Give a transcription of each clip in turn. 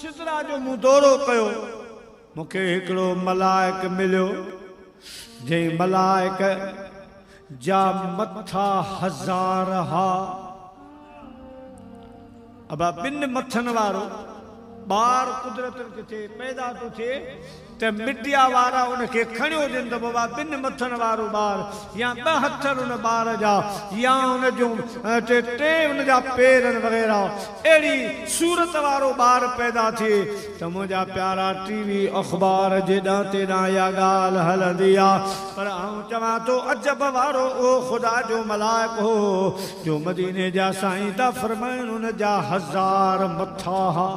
सिदरा जो मूं दौरो कयो मूंखे हिकिड़ो मलाइक मिलियो जंहिं मलाइक जा मथा 1000 हा अब बिन मथन वारो बार कुदरत के पैदा तो थे ते मिटिया वारा उनके खणियो दिन तो बाबा बिन मथन वारो बार या ब हथर उन बार जा या उन जो टे उन जा पैरन वगैरह एड़ी सूरत वारो बार पैदा थे तो मुझा प्यारा टीवी अखबार जेडा तेरा या गाल हलंदी आ पर आऊं चवा तो अजब वारो ओ खुदा जो मलाइक हो जो मदीने जा साईं ता फरमाइन उन जा 1000 मथा हा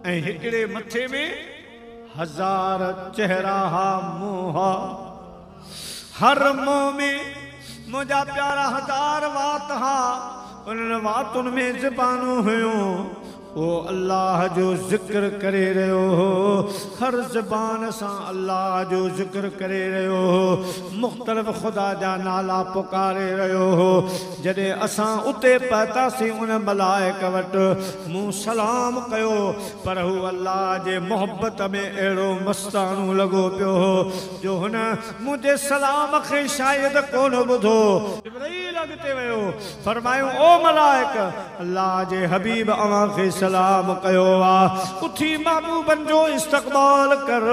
ऐं हिकिड़े मथे में 1000 चेहरा हा मुंह हा हर मुंह में मुझा प्यारा 1000 वात हा उन वातुन में ज़बानूं हुयूं ओ अल्लाह जो जिक्र करे रहो हो हर ज़बान सां अल्लाह जो जिक्र करे रहो हो मुख्तलिफ खुदा जा नाला पुकारे रहो हो जॾहिं असां उते पहुतासीं उन मलाइक वटि मूं सलाम कयो पर हू अल्लाह जे मोहब्बत में अहिड़ो मस्तानो लॻो पियो हो जो हुन मुंहिंजे सलाम खे शायदि कोन ॿुधो जिब्रील अॻिते वियो फरमायो ओ मलाइक अल्लाह जे हबीब अव्हां खे सलाम कयो आ उठी महबूबन जो इस्तक़बाल कर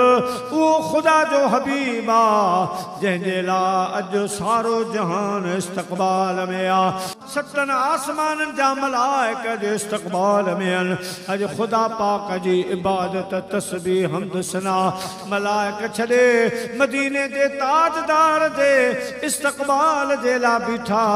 वो खुदा जो हबीब आ जंहिंजे लाइ अॼु सारो जहान इस्तक़बाल में आ सतन आसमाननि जा मलाइक जे इस्तक़बाल में आहिनि अॼु खुदा पाक जी इबादत तस्बीह हमद सना मलाइक छॾे मदीने जे ताजदार जे इस्तक़बाल जे लाइ बीठा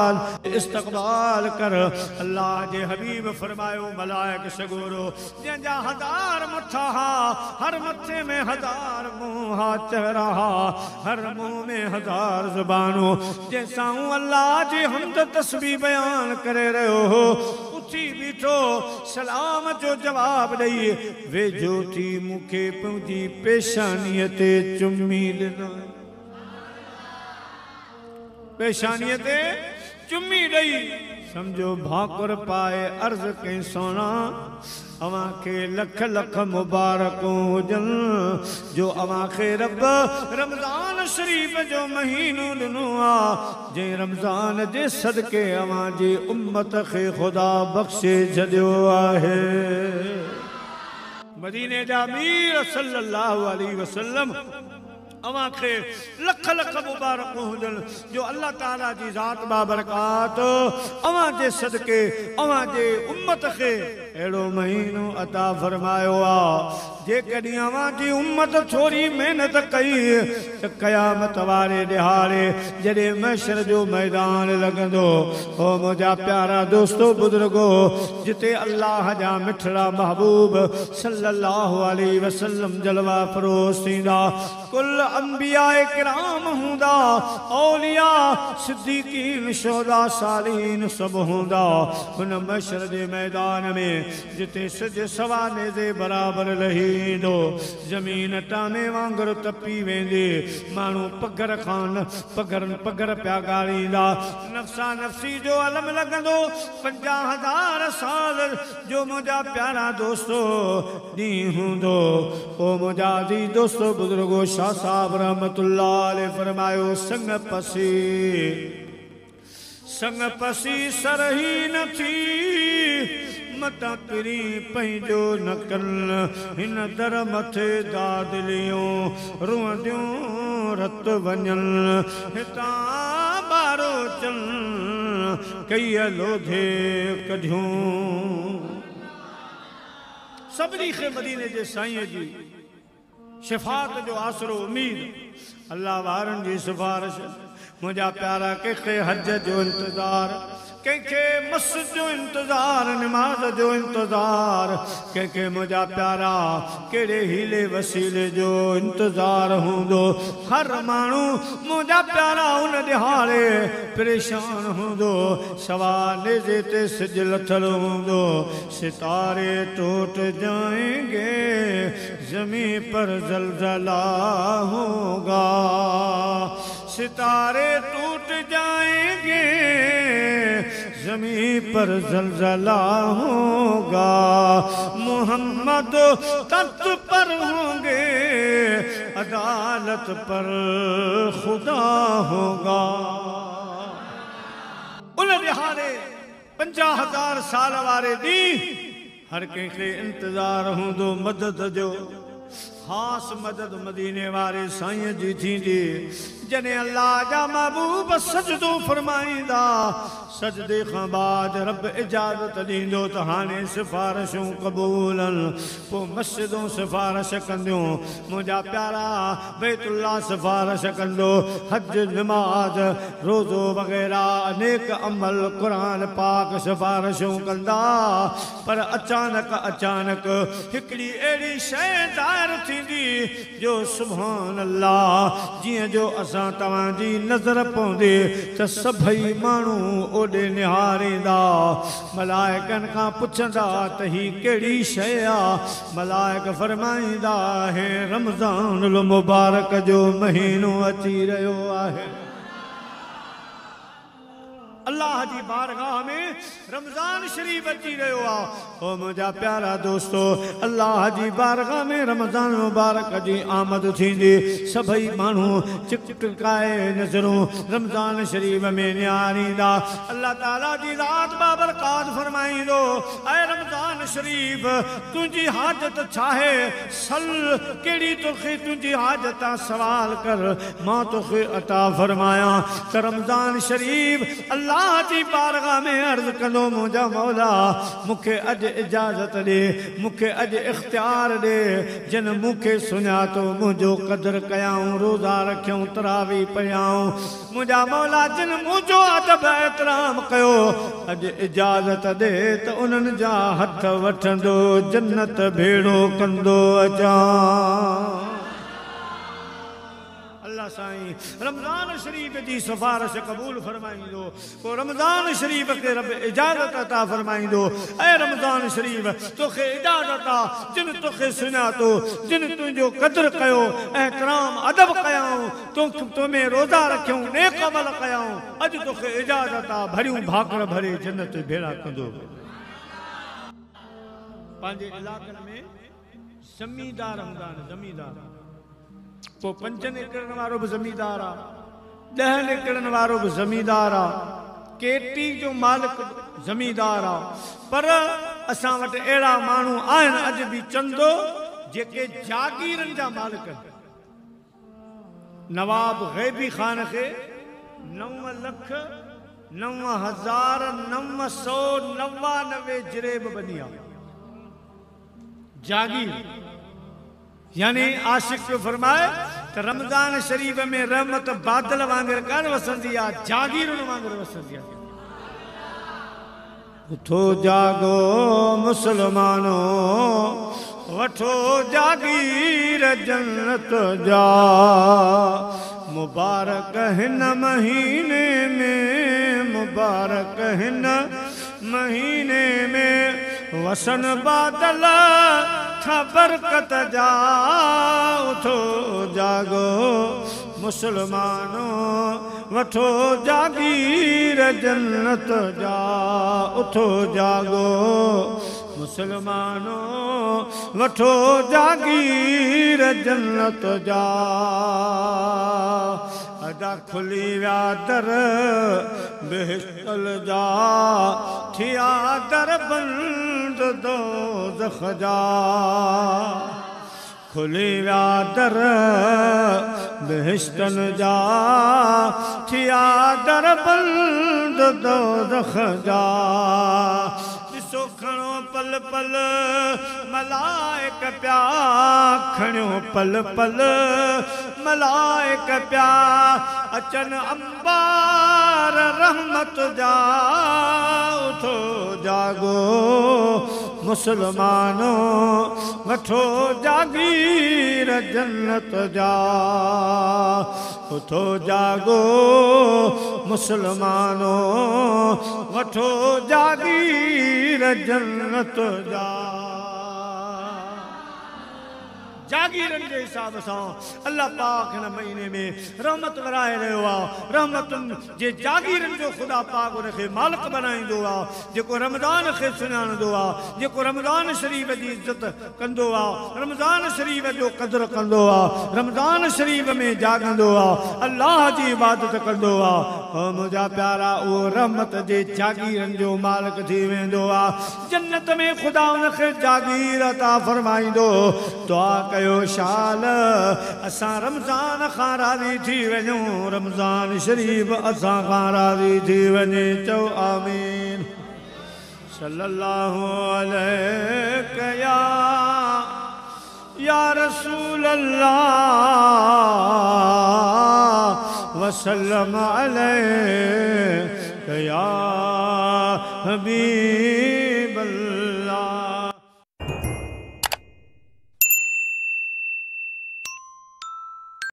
इस्तक़बाल कर अल्लाह जे हबीब फरमायो मलाइक सगोरो जंहिंजा 1000 मथा हा हर मथे में 1000 मुंह हा चेहरा हा हर मुंह में 1000 ज़बानों जैसा अल्लाह जी हमद तस्बीह बयान करे रहो हो उठी बीठो सलाम जो जवाब ॾेई वेझो थी मूंखे पंहिंजी पेशानीअ ते चुमी ॾिनो पेशानीअ ते चुमी ॾेई समझो भाकुर पाए अर्ज कई सोना अवां खे लख लख मुबारकूं हुजन जो अवां खे रब रमज़ान शरीफ जो महीनो ॾिनो आ जे रमज़ान जे सदके अवां जी उम्मत खे खुदा बख्शे छॾियो आहे मदीने जा अमीर सल्लल्लाहु अलैहि वसल्लम अवां खे लख लख मुबारकूं हुजन जो अल्लाह ताला जी ज़ात बाबरकात अवां जे सदके अवां जे उम्मत खे अहिड़ो महीनो अता फरमायो आ जेकॾहिं अवां जी उम्मत थोरी मेहनत कई त क़यामत वारे ॾिहाड़े जॾहिं महशर जो मैदान लॻंदो ओ मुंहिंजा प्यारा दोस्तो बुज़ुर्गो जिते अल्लाह जा मिठड़ा महबूब सल्लल्लाहु अलैहि वसल्लम जलवा फरोज़ थींदा कुल अंबिया किराम हूंदा औलिया सिद्दीकीन शुहदा सालीन सब हूंदा हुन महशर जे मैदान में जिते सिज सवाने जे बराबर लहींदो ज़मीन टामे वांगुरु तपी वेंदी माण्हू पगर खान पगर पिया ॻाड़ींदा नफ़्सा नफ़्सी जो अलम लॻंदो 50,000 साल जो मुंहिंजा प्यारा दोस्तो ॾींहुं हूंदो ओ मुंहिंजा अज़ीज़ दोस्तो बुज़ुर्गो शाह साहब रहमतुल्लाह अलैहि फरमायो संग पसी सरही न थी मत पिरी पंहिंजो न कन हिन दर मथे दादलियूं रुअंदियूं रत वञन हितां ॿारो चन कई लोधे कढियूं सभिनी खे मदीने जे साईं जी शिफ़ात जो आसरो उम्मीद अल्लाह वारनि जी सिफारिश मुंहिंजा प्यारा कंहिंखे हज जो इंतज़ार कंहिंखे मस्जिद जो इंतज़ार नमाज जो इंतज़ार कंहिंखे मुंहिंजा प्यारा कहिड़े हीले वसीले जो इंतज़ार हूंदो हर माण्हू मुंहिंजा प्यारा उन ॾिहाड़े परेशान हूंदो सवाले जे ते सिज लथल हूंदो सितारे टूट जाएंगे ज़मीं पर ज़लज़ला होगा सितारे टूट जाएंगे ज़मीं पर ज़लज़ला होगा मोहम्मद तख्त पर होंगे, अदालत पर खुदा होगा। उन दिहाड़े 50,000 साल वारे दी हर कंहिंखे इंतज़ार हूंदो मदद जो। खास मदद मदीने वारे साईं जी थींदी जने अल्लाह जा महबूब सजदो फरमाईंदा। सजदे खां बाद रब इजाज़त ॾींदो त हाणे सिफ़ारिशूं क़बूलन। पोइ मस्जिदूं सिफ़ारिश कंदियूं, मुंहिंजा प्यारा बैतुल्लाह सिफ़ारिश कंदो। हज नमाज रोज़ो वग़ैरह अनेक अमल क़ुरान पाक सिफ़ारिशूं कंदा। पर अचानक अचानक हिकिड़ी अहिड़ी शइ ज़ाहिर थींदी जो सुभान अल्लाह, जीअं जो असां तव्हांजी नज़र पवंदी त सभई माण्हू ओॾे निहारींदा। मलाइकनि खां पुछंदा त ही कहिड़ी शइ आहे? मलाइक फरमाईंदा आहे रमज़ानुल मुबारक जो महीनो अची रहियो आहे। अल्लाह जी बारगाह में रमज़ान शरीफ अची रहियो आहे। ओ मुंहिंजा प्यारा दोस्तो, अल्लाह जी बारगाह में रमज़ान मुबारक जी आमद थींदी। सभई माण्हू चिकचिकाए नज़रूं रमज़ान शरीफ में निहारींदा। अल्लाह ताला जी ज़ात बाबरकात फरमाईंदो, ऐ रमज़ान शरीफ तुंहिंजी हाजत छा आहे? सल कहिड़ी तोखे तुंहिंजी हाजत आहे सवाल कर, मां तोखे अता फरमायां। त रमज़ान शरीफ अल्लाह जी बारगाह में अर्ज़ कंदो, मुंहिंजा मौला मूंखे अॼु इजाज़त ॾे, मूंखे अॼु इख़्तियार ॾे। जिन मूंखे सुञातो मुंहिंजो क़दुरु कयाऊं, रोज़ा रखियऊं, तरावी पढ़ियाऊं। मुंहिंजा मौला जिन मुंहिंजो अदब एतिराम कयो, अॼु इजाज़त ॾे त उन्हनि जा हथ वठंदो, जन्नत भेड़ो कंदो अचां। अल्लाह साईं रमज़ान शरीफ जी सिफ़ारिश क़बूल फरमाईंदो। पोइ रमज़ान शरीफ खे रब इजाज़त अता फरमाईंदो, ऐ रमज़ान शरीफ तोखे इजाज़त आहे, जिन तोखे सुञातो, जिन तुंहिंजो क़दुरु कयो, एहतराम अदब कयाऊं, तो में रोज़ा रखियऊं, नेक अमल कयाऊं, अॼु तोखे इजाज़त आहे, भरियूं भाकड़ भरे जन्नत भेड़ा कंदो। पंहिंजे इलाक़नि में ज़मींदार हूंदा आहिनि, ज़मींदार। पोइ 5 एकड़नि वारो बि ज़मींदार आहे, 10 एकड़नि वारो बि ज़मींदार आहे, केटी जो मालिक ज़मींदार आहे। पर असां वटि अहिड़ा माण्हू आहिनि अॼु बि चंदो जेके जागीरनि जा मालिक आहिनि। नवाब गैबी ख़ान खे 9,09,999 जिरेब बनी आहे। जागीर यानी आशिक जो फरमाए त रमज़ान शरीफ में रहमत बादल वांगर कर वसंदी आहे, जागीर वांगर वसंदी आहे। उठो जागो मुसलमानो, वठो जागीर जन्नत जा। मुबारक हिन महीने में, मुबारक हिन महीने में वसन बादल बरकत जा। उठो जागो मुसलमानो, वठो जागीर जन्नत जा। उठो जागो मुसलमानो, वठो जागीर जन्नत जा। अदा खुली विया दर बेहतल जा, थिया दर बंद दोज़ख जा। खुली विया दर बेहतल जा, थिया दर बंद दोज़ख जा। ॾिसो खणो पल पल मलाइक प्या, खणो पल पल मलाइक प्या। अचन अंबार रहमत जा। उठो जागो मुसलमानो, वठो जागीर जन्नत जा। उठो जागो मुसलमानो, वठो जागीर जन्नत जा। जागीरनि जे हिसाब सां अल्लाह पाक हिन महीने में रहमत वराए रहियो आहे। रहमतुनि जे जागीरनि जो ख़ुदा पाक उनखे मालिक बनाईंदो आहे। जेको रमज़ान खे सुञाणंदो आहे, जेको रमज़ान शरीफ़ जी इज़त कंदो आहे, रमज़ान शरीफ़ जो क़दुरु कंदो आहे, रमज़ान शरीफ़ में जाॻंदो आहे, अल्लाह जी इबादत कंदो आहे, मुंहिंजा प्यारा उहो रहमत जे जागीरनि जो मालिक थी वेंदो आहे। जन्नत में ख़ुदा उनखे जागीर अता फरमाईंदो। दुआ कयो शाल असां रमज़ान खां राज़ी थी वञूं, रमज़ान शरीफ़ असां खां राज़ी थी वञे। चओ आमीन। सल्लल्लाहु अलैहि या रसूल अल्लाह वसल्लम अलैहि या हबीब अल्लाह।